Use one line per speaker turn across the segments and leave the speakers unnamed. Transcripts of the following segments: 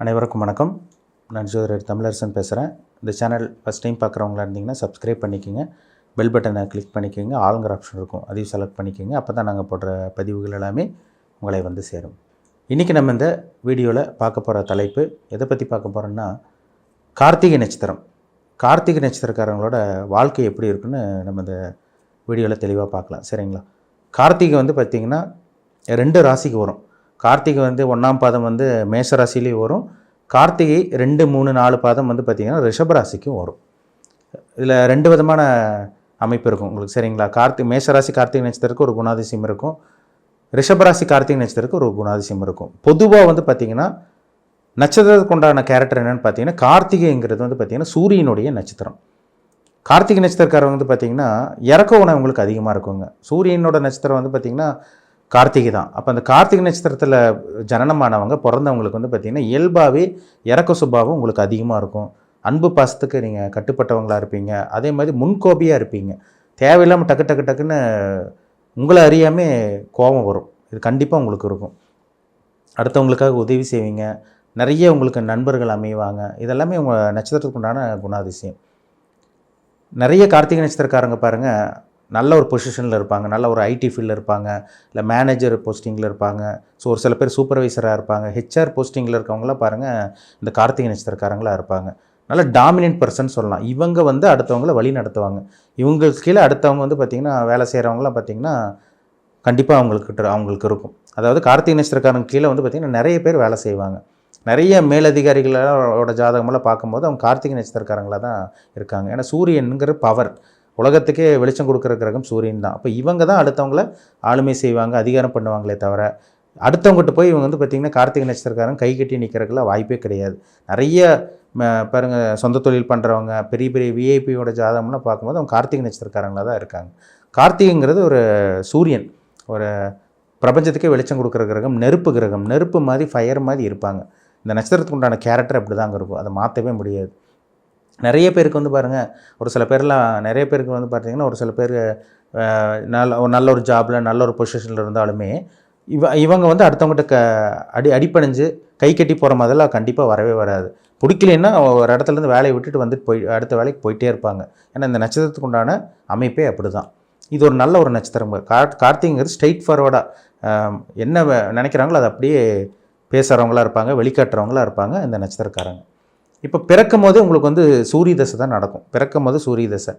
அனைவருக்கும் வணக்கம். நான் ஜோதிடர் தமிழரசன் பேசுகிறேன். இந்த சேனல் ஃபஸ்ட் டைம் பார்க்குறவங்களா இருந்தீங்கன்னா சப்ஸ்கிரைப் பண்ணிக்கோங்க, பெல் பட்டனை கிளிக் பண்ணிக்கோங்க, ஆளுங்கிற ஆப்ஷன் இருக்கும், அதையும் செலக்ட் பண்ணிக்கோங்க. அப்போ தான் நாங்கள் போடுற பதிவுகள் எல்லாமே உங்களை வந்து சேரும். இன்றைக்கி நம்ம இந்த வீடியோவில் பார்க்க போகிற தலைப்பு எதை பற்றி பார்க்க போகிறோன்னா, கார்த்திகை நட்சத்திரம். கார்த்திகை நட்சத்திரக்காரங்களோட வாழ்க்கை எப்படி இருக்குன்னு நம்ம இந்த வீடியோவில் தெளிவாக பார்க்கலாம். சரிங்களா? கார்த்திகை வந்து பார்த்திங்கன்னா 2 ராசிக்கு வரும். கார்த்திகை வந்து 1ஆம் பாதம் வந்து மேஷ ராசிலேயும் வரும். கார்த்திகை 2, 3, 4 பாதம் வந்து பார்த்திங்கன்னா ரிஷப ராசிக்கும் வரும். இதில் 2 விதமான அமைப்பு இருக்கும் உங்களுக்கு. சரிங்களா? மேஷராசி கார்த்திகை நட்சத்திரத்துக்கு ஒரு குணாதிசயம் இருக்கும். ரிஷபராசி கார்த்திகை நட்சத்திரத்துக்கு ஒரு குணாதிசயம் இருக்கும். பொதுவாக வந்து பார்த்திங்கன்னா நட்சத்திரத்துக்கு உண்டான கேரக்டர் என்னென்னு பார்த்தீங்கன்னா, கார்த்திகைங்கிறது வந்து பார்த்திங்கன்னா சூரியனுடைய நட்சத்திரம். கார்த்திகை நட்சத்திரக்காரங்க வந்து பார்த்திங்கன்னா இறக்க உணவு உங்களுக்கு அதிகமாக இருக்குங்க. சூரியனோட நட்சத்திரம் வந்து பார்த்திங்கன்னா கார்த்திகை தான். அப்போ அந்த கார்த்திகை நட்சத்திரத்தில் ஜனனமானவங்க பிறந்தவங்களுக்கு வந்து பார்த்திங்கன்னா இயல்பாகவே இறக்க சுபாவம் உங்களுக்கு அதிகமாக இருக்கும். அன்பு பாசத்துக்கு நீங்கள் கட்டுப்பட்டவங்களாக இருப்பீங்க. அதே மாதிரி முன்கோபியாக இருப்பீங்க. தேவையில்லாமல் டக்குன்னு உங்களை அறியாமல் கோபம் வரும். இது கண்டிப்பாக உங்களுக்கு இருக்கும். அடுத்தவங்களுக்காக உதவி செய்வீங்க. நிறைய உங்களுக்கு நண்பர்கள் அமைவாங்க. இதெல்லாமே உங்கள் நட்சத்திரத்துக்கு உண்டான குணாதிசயம். நிறைய கார்த்திகை நட்சத்திரக்காரங்க பாருங்கள், நல்ல ஒரு பொசிஷனில் இருப்பாங்க, நல்ல ஒரு ஐடி ஃபீல்டில் இருப்பாங்க, இல்லை மேனேஜர் போஸ்டிங்கில் இருப்பாங்க. ஸோ ஒரு சில பேர் சூப்பர்வைசராக இருப்பாங்க. ஹெச்ஆர் போஸ்டிங்கில் இருக்கவங்களாம் பாருங்கள் இந்த கார்த்திகை நட்சத்திரக்காரங்களாக இருப்பாங்க. நல்ல டாமினன்ட் பர்சன் சொல்லலாம். இவங்க வந்து அடுத்தவங்களை வழி நடத்துவாங்க. இவங்களுக்கு கீழே அடுத்தவங்க வந்து பார்த்திங்கன்னா வேலை செய்கிறவங்களாம் பார்த்திங்கன்னா கண்டிப்பாக அவங்களுக்கு இருக்கும். அதாவது கார்த்திகை நட்சத்திரக்காரங்க கீழே வந்து பார்த்திங்கன்னா நிறைய பேர் வேலை செய்வாங்க. நிறைய மேலதிகாரிகளோட ஜாதகமெல்லாம் பார்க்கும்போது அவங்க கார்த்திகை நட்சத்திரக்காரங்களாக தான் இருக்காங்க. ஏன்னா சூரியனுங்கிற பவர், உலகத்துக்கே வெளிச்சம் கொடுக்குற கிரகம் சூரியன் தான். அப்போ இவங்க தான் அடுத்தவங்கள ஆளுமை செய்வாங்க, அதிகாரம் பண்ணுவாங்களே தவிர அடுத்தவங்ககிட்ட போய் இவங்க வந்து பார்த்திங்கன்னா கார்த்திகை நட்சத்திரக்காரங்க கை கட்டி நிற்கிறதுக்குலாம் வாய்ப்பே கிடையாது. நிறைய பாருங்கள், சொந்த தொழில் பண்ணுறவங்க, பெரிய பெரிய விஐபியோட ஜாதகம்லாம் பார்க்கும்போது அவங்க கார்த்திகை நட்சத்திரக்காரங்களாக தான் இருக்காங்க. கார்த்திகைங்கிறது ஒரு சூரியன், ஒரு பிரபஞ்சத்துக்கே வெளிச்சம் கொடுக்குற கிரகம், நெருப்பு கிரகம். நெருப்பு மாதிரி ஃபயர் மாதிரி இருப்பாங்க. இந்த நட்சத்திரத்துக்கு உண்டான கேரக்டர் அப்படி தாங்க இருக்கும். அதை மாற்றவே முடியாது. நிறைய பேருக்கு வந்து பாருங்கள், நிறைய பேருக்கு வந்து பார்த்திங்கன்னா ஒரு சில பேர் நல்ல ஒரு ஜாபில் நல்ல ஒரு பொசிஷனில் இருந்தாலுமே இவங்க வந்து அடுத்தவங்ககிட்ட அடிப்பணிஞ்சு கை கட்டி போகிற மாதிரிலாம் கண்டிப்பாக வரவே வராது. பிடிக்கலன்னா ஒரு இடத்துலேருந்து வேலையை விட்டுட்டு அடுத்த வேலைக்கு போயிட்டே இருப்பாங்க. ஏன்னா இந்த நட்சத்திரத்துக்கு உண்டான அமைப்பே அப்படி தான். இது ஒரு நல்ல ஒரு நட்சத்திரம். கார்த்திகைங்கிறது ஸ்ட்ரெயிட் ஃபார்வர்டாக என்ன நினைக்கிறாங்களோ அதை அப்படியே பேசுகிறவங்களாக இருப்பாங்க, வெளிக்காட்டுறவங்களாக இருப்பாங்க இந்த நட்சத்திரக்காரங்க. இப்போ பிறக்கும் போது உங்களுக்கு வந்து சூரிய தசை தான் நடக்கும். பிறக்கும் போது சூரிய தசை.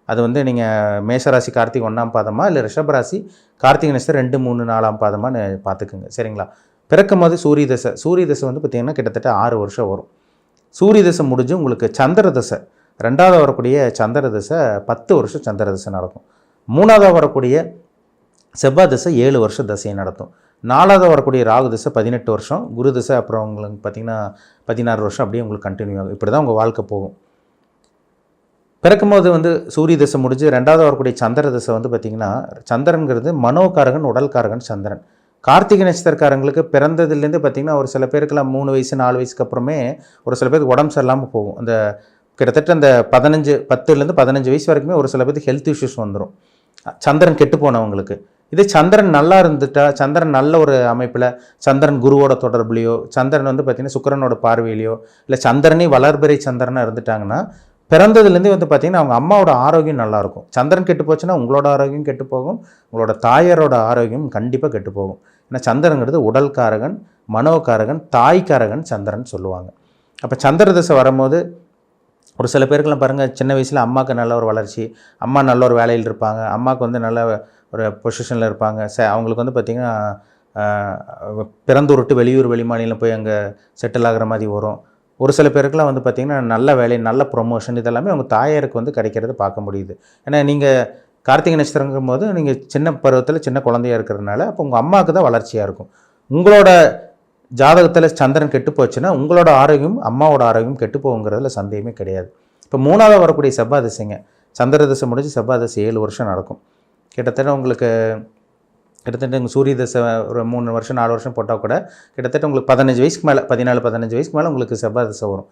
அது வந்து நீங்கள் மேஷராசி கார்த்திகை 1ஆம் பாதமாக இல்லை ரிஷபராசி கார்த்திகை நட்சத்திரம் 2, 3, 4ஆம் பாதமானு பார்த்துக்குங்க. சரிங்களா? பிறக்கும் போது சூரிய தசை வந்து பார்த்திங்கன்னா கிட்டத்தட்ட 6 வருஷம் வரும். சூரிய தசை முடிஞ்சு உங்களுக்கு சந்திர தசை, 2ஆவது வரக்கூடிய சந்திர தசை 10 வருஷம் சந்திர தசை நடக்கும். 3ஆவது வரக்கூடிய செவ்வாய் தசை 7 வருஷம் தசையை நடத்தும். 4ஆவது வரக்கூடிய ராகு தசை 18 வருஷம், குரு தசை அப்புறம் உங்களுக்கு பார்த்திங்கன்னா 16 வருஷம் அப்படியே உங்களுக்கு கண்டினியூ ஆகும். இப்படி தான் உங்கள் வாழ்க்கை போகும். பிறக்கும்போது வந்து சூரிய தசை முடிஞ்சு 2ஆவது வரக்கூடிய சந்திர தசை வந்து பார்த்திங்கன்னா, சந்திரன்கிறது மனோகாரகன், உடல்காரகன் சந்திரன். கார்த்திகை நட்சத்திரக்காரங்களுக்கு பிறந்ததுலேருந்து பார்த்திங்கன்னா ஒரு சில பேருக்குலாம் 3 வயசு 4 வயசுக்கு அப்புறமே ஒரு சில பேருக்கு உடம்பு சரியில்லாமல் போகும். அந்த கிட்டத்தட்ட அந்த 10லேருந்து 15 வயசு வரைக்குமே ஒரு சில பேருக்கு ஹெல்த் இஷ்யூஸ் வந்துடும், சந்திரன் கெட்டு போனவங்களுக்கு. இதே சந்திரன் நல்லா இருந்துட்டா, சந்திரன் நல்ல ஒரு அமைப்பில், சந்திரன் குருவோட தொடர்புலையோ, சந்திரன் வந்து பார்த்திங்கன்னா சுக்கிரனோட பார்வையிலையோ, இல்லை சந்திரனே வளர்பிறை சந்திரனாக இருந்துட்டாங்கன்னா பிறந்ததுலேருந்தே வந்து பார்த்திங்கன்னா அவங்க அம்மாவோட ஆரோக்கியம் நல்லாயிருக்கும். சந்திரன் கெட்டு போச்சுன்னா உங்களோட ஆரோக்கியம் கெட்டு போகும், உங்களோட தாயாரோட ஆரோக்கியம் கண்டிப்பாக கெட்டு போகும். ஏன்னா சந்திரங்கிறது உடல்காரகன், மனோகாரகன், தாய்க்காரகன் சந்திரன் சொல்லுவாங்க. அப்போ சந்திர தசை வரும்போது ஒரு சில பேருக்கெல்லாம் பாருங்கள், சின்ன வயசில் அம்மாவுக்கு நல்ல ஒரு வளர்ச்சி, அம்மா நல்ல ஒரு வேலையில் இருப்பாங்க, அம்மாவுக்கு வந்து நல்ல ஒரு பொசிஷனில் இருப்பாங்க. அவங்களுக்கு வந்து பார்த்திங்கன்னா பிறந்தூர் வெளியூர் வெளிமாநிலம் போய் அங்கே செட்டில் ஆகிற மாதிரி வரும். ஒரு சில பேருக்குலாம் வந்து பார்த்திங்கன்னா நல்ல வேலை, நல்ல ப்ரொமோஷன், இதெல்லாமே அவங்க தாயாருக்கு வந்து கிடைக்கிறத பார்க்க முடியுது. ஏன்னா நீங்கள் கார்த்திகை நட்சத்திரங்கும் போது நீங்கள் சின்ன பருவத்தில் சின்ன குழந்தையாக இருக்கிறதுனால அப்போ உங்கள் அம்மாவுக்கு தான் வளர்ச்சியாக இருக்கும். உங்களோட ஜாதகத்தில் சந்திரன் கெட்டு போச்சுன்னா உங்களோட ஆரோக்கியம், அம்மாவோட ஆரோக்கியம் கெட்டு போகுங்கிறதுல சந்தேகமே கிடையாது. இப்போ 3ஆவது வரக்கூடிய செவ்வாய் தசைங்க, சந்திர தசை முடிஞ்சு செவ்வாய் தசை 7 வருஷம் நடக்கும். கிட்டத்தட்ட உங்கள் சூரிய தசை ஒரு 3 வருஷம் 4 வருஷம் போட்டால் கூட கிட்டத்தட்ட உங்களுக்கு 15 வயசுக்கு மேலே, 14-15 வயசுக்கு மேலே உங்களுக்கு செவ்வாய் தசை வரும்.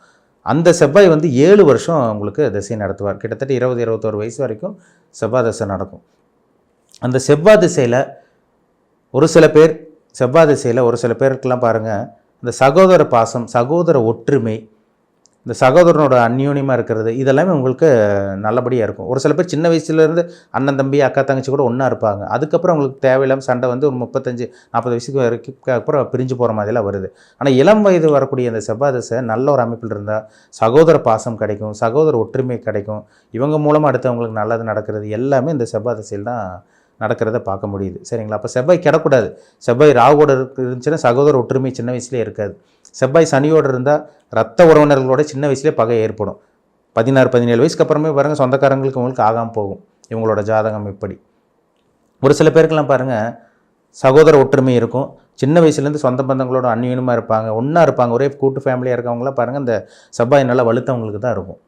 அந்த செவ்வாய் வந்து 7 வருஷம் உங்களுக்கு தசை நடத்துவார். கிட்டத்தட்ட 20-21 வயசு வரைக்கும் செவ்வாய் தசை நடக்கும். அந்த செவ்வாய் திசையில் ஒரு சில பேருக்கெல்லாம் பாருங்கள், இந்த சகோதர பாசம், சகோதர ஒற்றுமை, இந்த சகோதரனோட அந்யோன்யமாக இருக்கிறது, இதெல்லாமே உங்களுக்கு நல்லபடியாக இருக்கும். ஒரு சில பேர் சின்ன வயசுலேருந்து அண்ணன் தம்பி அக்கா தங்கச்சி கூட ஒன்றா இருப்பாங்க. அதுக்கப்புறம் உங்களுக்கு தேவையில்லாமல் சண்டை வந்து ஒரு 35-40 வயசுக்கு வரைக்கும் அப்புறம் பிரிஞ்சு போகிற மாதிரிலாம் வருது. ஆனால் இளம் வயது வரக்கூடிய அந்த செவ்வாய் தசை நல்ல ஒரு அமைப்பில் இருந்தால் சகோதர பாசம் கிடைக்கும், சகோதர ஒற்றுமை கிடைக்கும். இவங்க மூலமாக அடுத்தவங்களுக்கு நல்லது நடக்கிறது எல்லாமே இந்த செவ்வாய் தசையில் தான் நடக்கிறத பார்க்க முடியுது. சரிங்களா? அப்போ செவ்வாய் கிடக்கூடாது. செவ்வாய் ராகுவோட இருந்துச்சுன்னா சகோதர ஒற்றுமை சின்ன வயசுலேயே இருக்காது. செவ்வாய் சனியோடு இருந்தால் ரத்த உறவினர்களோட சின்ன வயசுலேயே பகை ஏற்படும். 16-17 வயசுக்கு அப்புறமே பாருங்கள் சொந்தக்காரங்களுக்கு உங்களுக்கு ஆகாமல் போகும். இவங்களோட ஜாதகம் இப்படி. ஒரு சில பேருக்கெல்லாம் பாருங்கள் சகோதர ஒற்றுமை இருக்கும். சின்ன வயசுலேருந்து சொந்த பந்தங்களோட அந்யோன்யமாக இருப்பாங்க, ஒன்றா இருப்பாங்க. ஒரே கூட்டு ஃபேமிலியாக இருக்கவங்களாம் பாருங்கள் இந்த செவ்வாய் நல்லா வலுத்தவங்களுக்கு தான் இருக்கும்.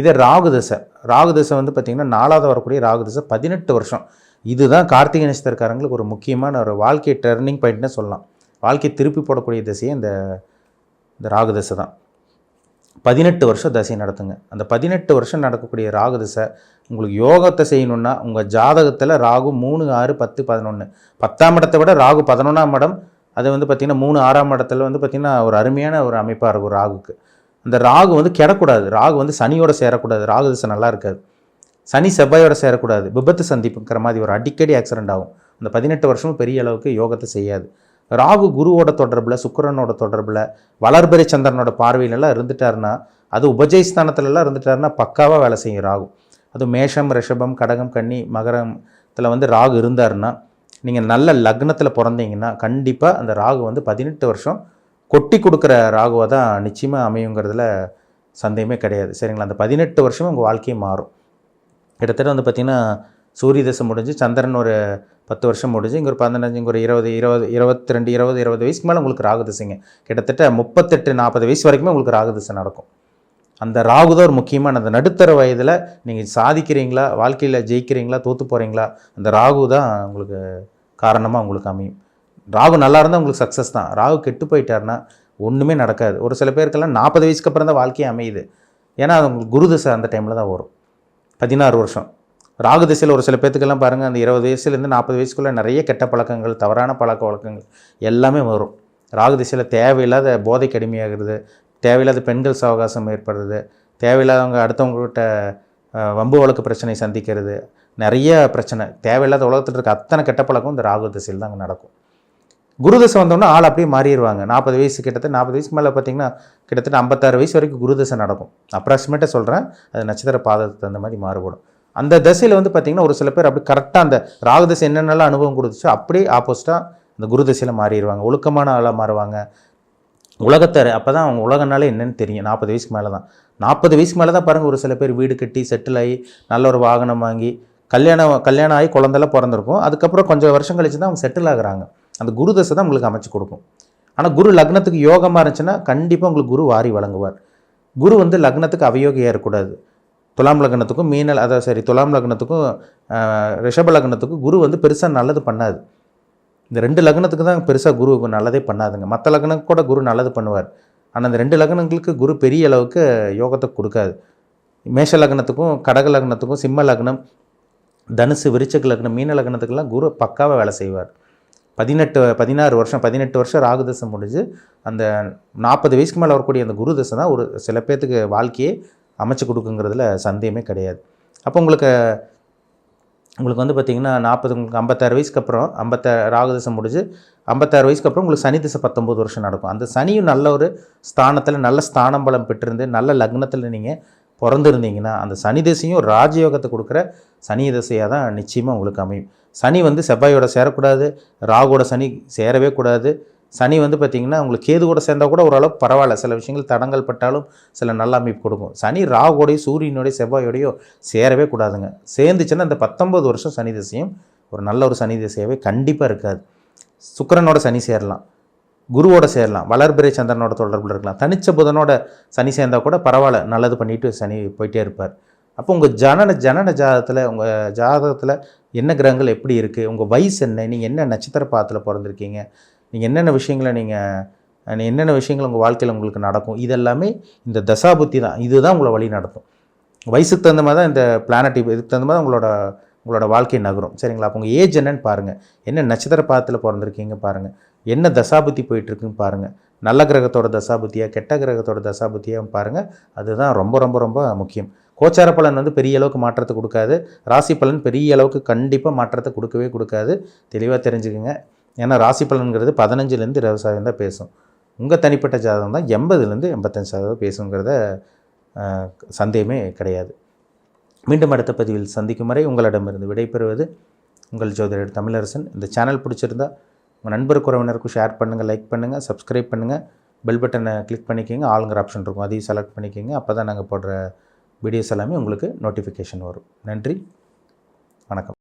இதே ராகு தசை. ராகு தசை வந்து பார்த்திங்கன்னா 4வது வரக்கூடிய ராகு தசை 18 வருஷம். இதுதான் கார்த்திகை நட்சத்திரக்காரங்களுக்கு ஒரு முக்கியமான ஒரு வாழ்க்கை டர்னிங் பாயிண்ட்னு சொல்லலாம். வாழ்க்கை திருப்பி போடக்கூடிய திசையே இந்த ராகு தசை தான். 18 வருஷம் தசை நடத்துங்க. அந்த 18 வருஷம் நடக்கக்கூடிய ராகு தசை உங்களுக்கு யோகத்தை செய்யணுன்னா உங்கள் ஜாதகத்தில் ராகு 3, 6, 10, 11 10ஆம் இடத்தை விட ராகு 11ஆம் இடம். அது வந்து பார்த்திங்கன்னா 3, 6ஆம் இடத்துல வந்து பார்த்திங்கன்னா ஒரு அருமையான ஒரு அமைப்பாக இருக்கும் ராகுக்கு. அந்த ராகு வந்து கெடக்கூடாது. ராகு வந்து சனியோட சேரக்கூடாது. ராகு தசை நல்லா இருக்காது. சனி செவ்வாயோட சேரக்கூடாது. விபத்து சந்திப்புங்கிற மாதிரி ஒரு அடிக்கடி ஆக்சிடென்ட் ஆகும். அந்த 18 வருஷமும் பெரிய அளவுக்கு யோகத்தை செய்யாது. ராகு குருவோட தொடர்பில், சுக்கிரனோட தொடர்பில், வளர்பிறை சந்திரனோட பார்வையிலெல்லாம் இருந்துட்டாருன்னா, அது உபஜயஸ்தானத்துலலாம் இருந்துட்டாருன்னா பக்காவாக வேலை செய்யும் ராகு. அது மேஷம், ரிஷபம், கடகம், கன்னி, மகரத்தில் வந்து ராகு இருந்தாருன்னா, நீங்கள் நல்ல லக்னத்தில் பிறந்தீங்கன்னா கண்டிப்பாக அந்த ராகு வந்து 18 வருஷம் கொட்டி கொடுக்குற ராகுவாக தான் நிச்சயமாக அமையுங்கிறதுல சந்தேகமே கிடையாது. சரிங்களா? அந்த 18 வருஷமும் உங்கள் வாழ்க்கையை மாறும். கிட்டத்தட்ட வந்து பார்த்திங்கன்னா சூரிய தசை முடிஞ்சு சந்திரன் ஒரு 10 வருஷம் முடிஞ்சு இங்கே ஒரு 15, இங்கே ஒரு 20 வயசுக்கு மேலே உங்களுக்கு ராகு தசைங்க. கிட்டத்தட்ட 38-40 வயசு வரைக்குமே உங்களுக்கு ராகு தசை நடக்கும். அந்த ராகு தான் ஒரு முக்கியமான அந்த நடுத்தர வயதில் நீங்கள் சாதிக்கிறீங்களா, வாழ்க்கையில் ஜெயிக்கிறீங்களா, தோற்று போகிறீங்களா, அந்த ராகு தான் உங்களுக்கு காரணமாக உங்களுக்கு அமையும். ராகு நல்லா இருந்தால் உங்களுக்கு சக்ஸஸ் தான். ராகு கெட்டு போயிட்டாருன்னா ஒன்றுமே நடக்காது. ஒரு சில பேருக்கெல்லாம் 40 வயசுக்கு அப்புறம் தான் வாழ்க்கையே அமையுது. ஏன்னா அது உங்களுக்கு குரு தசை அந்த டைமில் தான் வரும். 16 வருஷம் ராகு திசையில் ஒரு சில பேர்த்துக்கெல்லாம் பாருங்கள் அந்த 20 வயசுலேருந்து 40 வயசுக்குள்ளே நிறைய கெட்ட பழக்கங்கள், தவறான பழக்க வழக்கங்கள் எல்லாமே வரும். ராகு திசையில் தேவையில்லாத போதைக்கு அடிமையாகிறது, தேவையில்லாத பெண்கள் சவகாசம் ஏற்படுறது, தேவையில்லாதவங்க அடுத்தவங்ககிட்ட வம்பு வழக்கு பிரச்சனை சந்திக்கிறது, நிறைய பிரச்சனை தேவையில்லாத உலகத்தில் இருக்க அத்தனை கெட்ட பழக்கம் இந்த ராகு திசையில் தான் அங்கே நடக்கும். குரு தசை வந்தோன்னா ஆள் அப்படியே மாறிடுவாங்க. 40 வயசு கிட்டத்தட்ட 40 வயசுக்கு மேலே பார்த்திங்கன்னா கிட்டத்தட்ட 56 வயசு வரைக்கும் குரு தசை நடக்கும். அப்ராக்சிமேட்டாக சொல்கிறேன். அது நட்சத்திர பாதத்துக்கு தகுந்த மாதிரி மாறுபடும். அந்த தசையில் வந்து பார்த்திங்கன்னா ஒரு சில பேர் அப்படி கரெக்டாக அந்த ராகு தசை என்னென்னலாம் அனுபவம் கொடுத்துச்சோ அப்படியே ஆப்போசிட்டாக அந்த குரு தசையில் மாறிடுவாங்க. ஒழுக்கமான ஆளாக மாறுவாங்க. உலகத்தர அப்போ தான் அவங்க உலகனாலே என்னென்னு தெரியும். 40 வயசுக்கு மேலே தான். 40 வயசுக்கு மேலே தான் பாருங்கள் ஒரு சில பேர் வீடு கட்டி செட்டில் ஆகி நல்ல ஒரு வாகனம் வாங்கி கல்யாணம் ஆகி குழந்தைலாம் பிறந்திருக்கும். அதுக்கப்புறம் கொஞ்சம் வருஷம் கழிச்சு தான் அவங்க செட்டில் ஆகுறாங்க. அந்த குரு தசை தான் உங்களுக்கு அமைச்சு கொடுக்கும். ஆனால் குரு லக்னத்துக்கு யோகமாக இருந்துச்சுன்னா கண்டிப்பாக உங்களுக்கு குரு வாரி வழங்குவார். குரு வந்து லக்னத்துக்கு அவயோகியாக இருக்கக்கூடாது. துலாம் லக்னத்துக்கும் துலாம் லக்னத்துக்கும் ரிஷப லக்னத்துக்கும் குரு வந்து பெருசாக நல்லது பண்ணாது. இந்த 2 லக்னத்துக்கு தான் பெருசாக குரு நல்லதே பண்ணாதுங்க. மற்ற லக்னத்துக்கு கூட குரு நல்லது பண்ணுவார். ஆனால் இந்த 2 லக்னங்களுக்கு குரு பெரிய அளவுக்கு யோகத்தை கொடுக்காது. மேஷ லக்னத்துக்கும் கடக லக்னத்துக்கும் சிம்ம லக்னம், தனுசு, விருச்சிக லக்னம், மீன லக்னத்துக்கெல்லாம் குரு பக்காவாக வேலை செய்வார். 18 வருஷம் ராகு தசை முடிஞ்சு அந்த 40 வயசுக்கு மேலே வரக்கூடிய அந்த குரு தசை தான் ஒரு சில பேர்த்துக்கு வாழ்க்கையை அமைச்சு கொடுக்குங்கிறதுல சந்தேகமே கிடையாது. அப்போ உங்களுக்கு வந்து பார்த்திங்கன்னா 56 வயசுக்கு அப்புறம் ராகு தசை முடிஞ்சு 56 வயசுக்கு அப்புறம் உங்களுக்கு சனி தசை 19 வருஷம் நடக்கும். அந்த சனியும் நல்ல ஒரு ஸ்தானத்தில் நல்ல ஸ்தானம் பலம் பெற்றிருந்து நல்ல லக்னத்தில் நீங்கள் பிறந்திருந்தீங்கன்னா அந்த சனி தசையும் ராஜயோகத்தை கொடுக்குற சனி தசையாக தான் நிச்சயமாக உங்களுக்கு அமையும். சனி வந்து செவ்வாயோட சேரக்கூடாது, ராகுவோட சனி சேரவே கூடாது. சனி வந்து பார்த்திங்கன்னா உங்களுக்கு கேது கூட சேர்ந்தால் கூட ஓரளவுக்கு பரவாயில்ல, சில விஷயங்கள் தடங்கள் பட்டாலும் சில நல்ல அமைப்பு கொடுக்கும். சனி ராகுவோடையோ சூரியனோடைய செவ்வாயோடையோ சேரவே கூடாதுங்க. சேர்ந்துச்சுன்னா இந்த 19 வருஷம் சனி திசையும் ஒரு நல்ல ஒரு சனி திசையாகவே கண்டிப்பாக இருக்காது. சுக்கிரனோட சனி சேரலாம், குருவோட சேரலாம், வளர்பிறை சந்திரனோட தொடர்பில் இருக்கலாம், தனிச்ச புதனோட சனி சேர்ந்தால் கூட பரவாயில்ல, நல்லது பண்ணிட்டு சனி போயிட்டே இருப்பார். அப்போ உங்கள் ஜனன ஜாதகத்தில் என்ன கிரகங்கள் எப்படி இருக்குது, உங்கள் வயசு என்ன, நீங்கள் என்ன நட்சத்திர பாதத்தில் பிறந்திருக்கீங்க, நீங்கள் என்னென்ன விஷயங்கள் உங்கள் வாழ்க்கையில் உங்களுக்கு நடக்கும், இதெல்லாமே இந்த தசாபுத்தி தான். இதுதான் உங்களை வழி நடத்தும். வயசுக்கு தகுந்த மாதிரி தான் இந்த பிளானட் இதுக்கு தகுந்த மாதிரி உங்களோட வாழ்க்கை நகரும். சரிங்களா? அப்போ உங்கள் ஏஜ் என்னன்னு பாருங்கள், என்ன நட்சத்திர பாதத்தில் பிறந்திருக்கீங்க பாருங்கள், என்ன தசாபுத்தி போயிட்டுருக்குன்னு பாருங்கள். நல்ல கிரகத்தோட தசாபுத்தியாக கெட்ட கிரகத்தோட தசாபுத்தியாக பாருங்கள். அதுதான் ரொம்ப ரொம்ப ரொம்ப முக்கியம். கோச்சார பலன் வந்து பெரிய அளவுக்கு மாற்றத்தை கொடுக்காது. ராசி பலன் பெரிய அளவுக்கு கண்டிப்பாக மாற்றத்தை கொடுக்கவே கொடுக்காது. தெளிவாக தெரிஞ்சுக்குங்க. ஏன்னா ராசி பலன்கிறது 15லேருந்து 20% தான் பேசும். உங்கள் தனிப்பட்ட ஜாதகம் தான் 80லேருந்து 85% பேசுங்கிறத சந்தேகமே கிடையாது. மீண்டும் அடுத்த பதிவில் சந்திக்கும் வரை உங்களிடமிருந்து விடைபெறுவது உங்கள் ஜோதிடர் தமிழரசன். இந்த சேனல் பிடிச்சிருந்தா உங்கள் நண்பருக்கு உறவினருக்கும் ஷேர் பண்ணுங்கள், லைக் பண்ணுங்கள், சப்ஸ்கிரைப் பண்ணுங்கள், பெல் பட்டனை கிளிக் பண்ணிக்கோங்க. ஆளுங்கிற ஆப்ஷன் இருக்கும், அதையும் செலக்ட் பண்ணிக்கோங்க. அப்போ தான் நாங்கள் போடுற வீடியோஸ் எல்லாமே உங்களுக்கு நோட்டிஃபிகேஷன் வரும். நன்றி, வணக்கம்.